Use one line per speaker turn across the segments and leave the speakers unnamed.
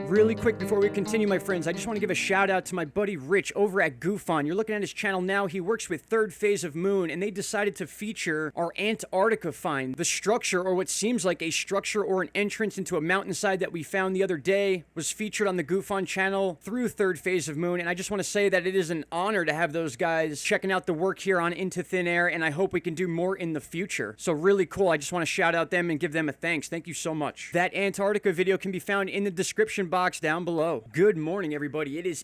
Really quick before we continue, my friends, I just want to give a shout out to my buddy Rich over at GUFON. You're looking at his channel now. He works with Third Phase of Moon, and they decided to feature our Antarctica find. The structure, or what seems like a structure or an entrance into a mountainside that we found the other day, was featured on the GUFON channel through Third Phase of Moon, and I just want to say that it is an honor to have those guys checking out the work here on Into Thin Air, and I hope we can do more in the future. So really cool. I just want to shout out them and give them a thanks. Thank you so much. That Antarctica video can be found in the description box down below. Good morning, everybody. It is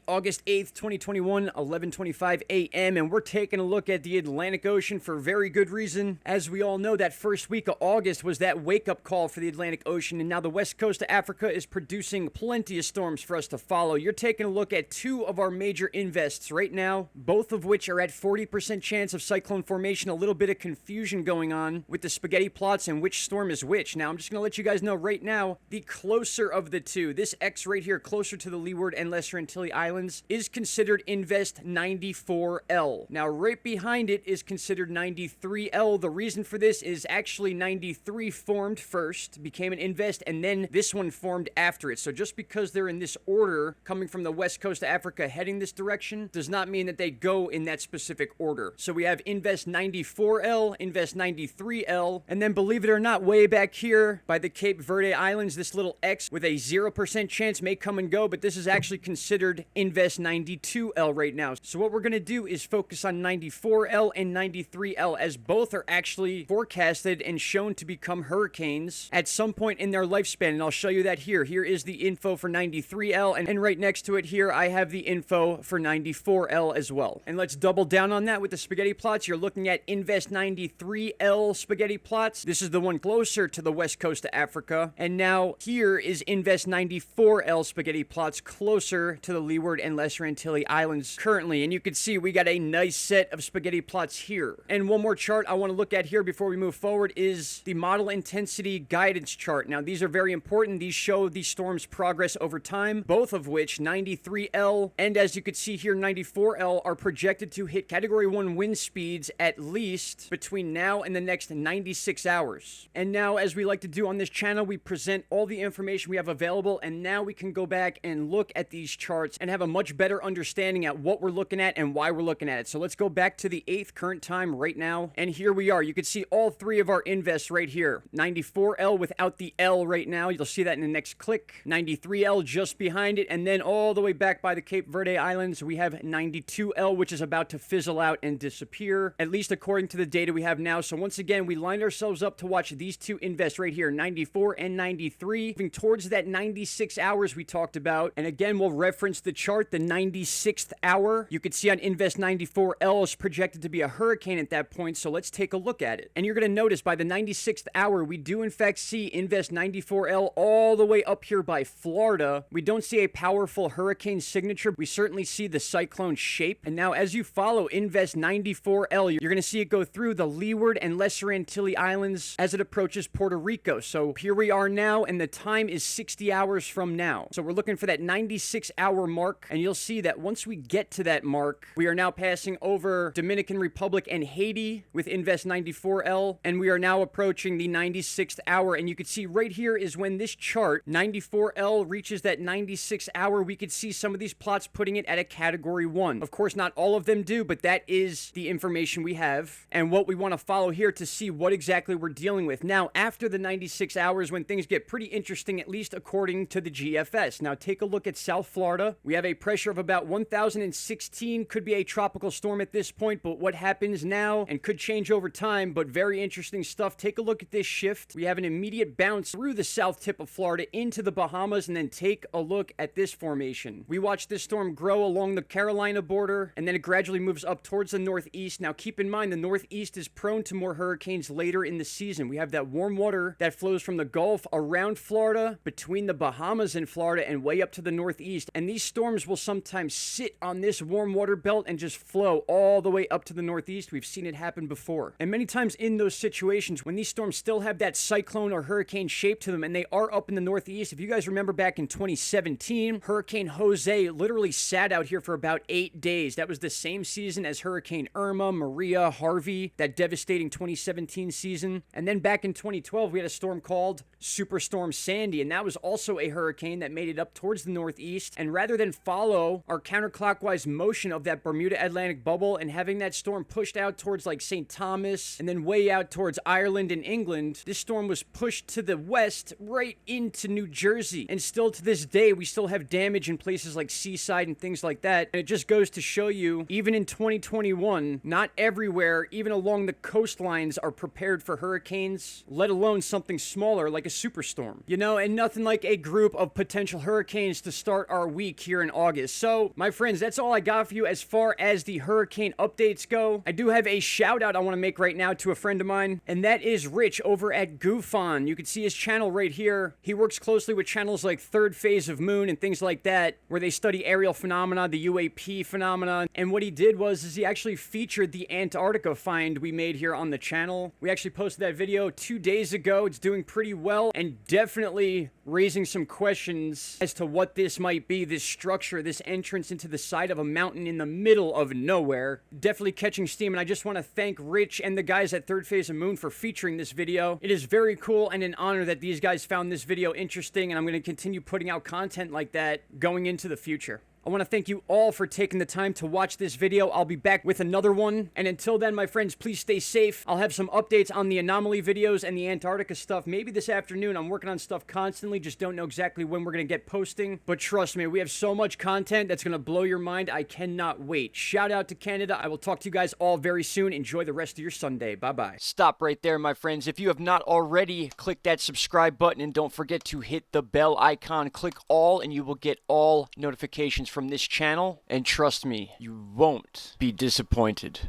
August 8th, 2021, 11:25 a.m., and we're taking a look at the Atlantic Ocean for very good reason. As we all know, that first week of August was that wake-up call for the Atlantic Ocean, and now the west coast of Africa is producing plenty of storms for us to follow. You're taking a look at two of our major invests right now, both of which are at 40% chance of cyclone formation. A little bit of confusion going on with the spaghetti plots and which storm is which. Now, I'm just going to let you guys know right now, the closer of the two, this X right here, closer to the Leeward and Lesser Antilles Islands, is considered Invest 94L. Now, right behind it is considered 93L. The reason for this is actually 93 formed first, became an Invest, and then this one formed after it. So just because they're in this order, coming from the west coast of Africa heading this direction, does not mean that they go in that specific order. So we have Invest 94L, Invest 93L, and then believe it or not, way back here by the Cape Verde Islands, this little X with a 0% chance may come and go, but this is actually considered Invest 92L right now. So what we're going to do is focus on 94L and 93L, as both are actually forecasted and shown to become hurricanes at some point in their lifespan, and I'll show you that here. Here is the info for 93L, and right next to it here, I have the info for 94L as well. And let's double down on that with the spaghetti plots. You're looking at Invest 93L spaghetti plots. This is the one closer to the west coast of Africa, and now here is Invest 94L spaghetti plots closer to the Leeward and Lesser Antilles Islands currently, and you can see we got a nice set of spaghetti plots here. And one more chart I want to look at here before we move forward is the model intensity guidance chart. Now, these are very important. These show the storm's progress over time, both of which 93L and, as you can see here, 94L are projected to hit Category 1 wind speeds at least between now and the next 96 hours. And now, as we like to do on this channel, we present all the information we have available, and now we can go back and look at these charts and have a much better understanding at what we're looking at and why we're looking at it. So let's go back to the 8th current time right now, and here we are. You can see all three of our invests right here. 94L without the L right now. You'll see that in the next click. 93L just behind it, and then all the way back by the Cape Verde Islands, we have 92L, which is about to fizzle out and disappear, at least according to the data we have now. So once again, we lined ourselves up to watch these two invests right here, 94 and 93, moving towards that 96 hours we talked about. And again, we'll reference the chart, the 96th hour. You can see on Invest 94L is projected to be a hurricane at that point, so let's take a look at it. And you're going to notice by the 96th hour, we do in fact see Invest 94L all the way up here by Florida. We don't see a powerful hurricane signature. We certainly see the cyclone shape. And now as you follow Invest 94L, you're going to see it go through the Leeward and Lesser Antilles Islands as it approaches Puerto Rico. So here we are now, and the time is 60 hours from now. So we're looking for that 96-hour mark, and you'll see that once we get to that mark, we are now passing over Dominican Republic and Haiti with Invest 94L, and we are now approaching the 96th hour. And you can see right here is when this chart, 94L, reaches that 96th hour, we could see some of these plots putting it at a Category 1. Of course, not all of them do, but that is the information we have and what we want to follow here to see what exactly we're dealing with. Now, after the 96 hours, when things get pretty interesting, at least according to the GFS. Now, take a look at South Florida. We have a pressure of about 1,016, could be a tropical storm at this point, but what happens now and could change over time, but very interesting stuff. Take a look at this shift. We have an immediate bounce through the south tip of Florida into the Bahamas, and then take a look at this formation. We watch this storm grow along the Carolina border, and then it gradually moves up towards the northeast. Now, keep in mind, the northeast is prone to more hurricanes later in the season. We have that warm water that flows from the Gulf around Florida, between the Bahamas and Florida, and way up to the northeast. And these storms will sometimes sit on this warm water belt and just flow all the way up to the northeast. We've seen it happen before. And many times in those situations, when these storms still have that cyclone or hurricane shape to them, and they are up in the northeast, if you guys remember back in 2017, Hurricane Jose literally sat out here for about 8 days. That was the same season as Hurricane Irma, Maria, Harvey, that devastating 2017 season. And then back in 2012, we had a storm called Superstorm Sandy, and that was also also a hurricane that made it up towards the northeast, and rather than follow our counterclockwise motion of that Bermuda Atlantic bubble and having that storm pushed out towards like St. Thomas and then way out towards Ireland and England, this storm was pushed to the west right into New Jersey. And still to this day, we still have damage in places like Seaside and things like that. And it just goes to show you, even in 2021, not everywhere, even along the coastlines, are prepared for hurricanes, let alone something smaller like a superstorm. You know, and nothing like a group of potential hurricanes to start our week here in August. So, my friends, that's all I got for you as far as the hurricane updates go. I do have a shout out I want to make right now to a friend of mine, and that is Rich over at GUFON. You can see his channel right here. He works closely with channels like Third Phase of Moon and things like that, where they study aerial phenomena, the UAP phenomena. And what he did was he actually featured the Antarctica find we made here on the channel. We actually posted that video 2 days ago. It's doing pretty well and definitely raising some questions as to what this might be, this structure, this entrance into the side of a mountain in the middle of nowhere. Definitely catching steam, and I just want to thank Rich and the guys at Third Phase of Moon for featuring this video. It is very cool and an honor that these guys found this video interesting, and I'm going to continue putting out content like that going into the future. I want to thank you all for taking the time to watch this video. I'll be back with another one. And until then, my friends, please stay safe. I'll have some updates on the anomaly videos and the Antarctica stuff maybe this afternoon. I'm working on stuff constantly. Just don't know exactly when we're going to get posting. But trust me, we have so much content that's going to blow your mind. I cannot wait. Shout out to Canada. I will talk to you guys all very soon. Enjoy the rest of your Sunday. Bye-bye. Stop right there, my friends. If you have not already, click that subscribe button and don't forget to hit the bell icon. Click all and you will get all notifications from this channel, and trust me, you won't be disappointed.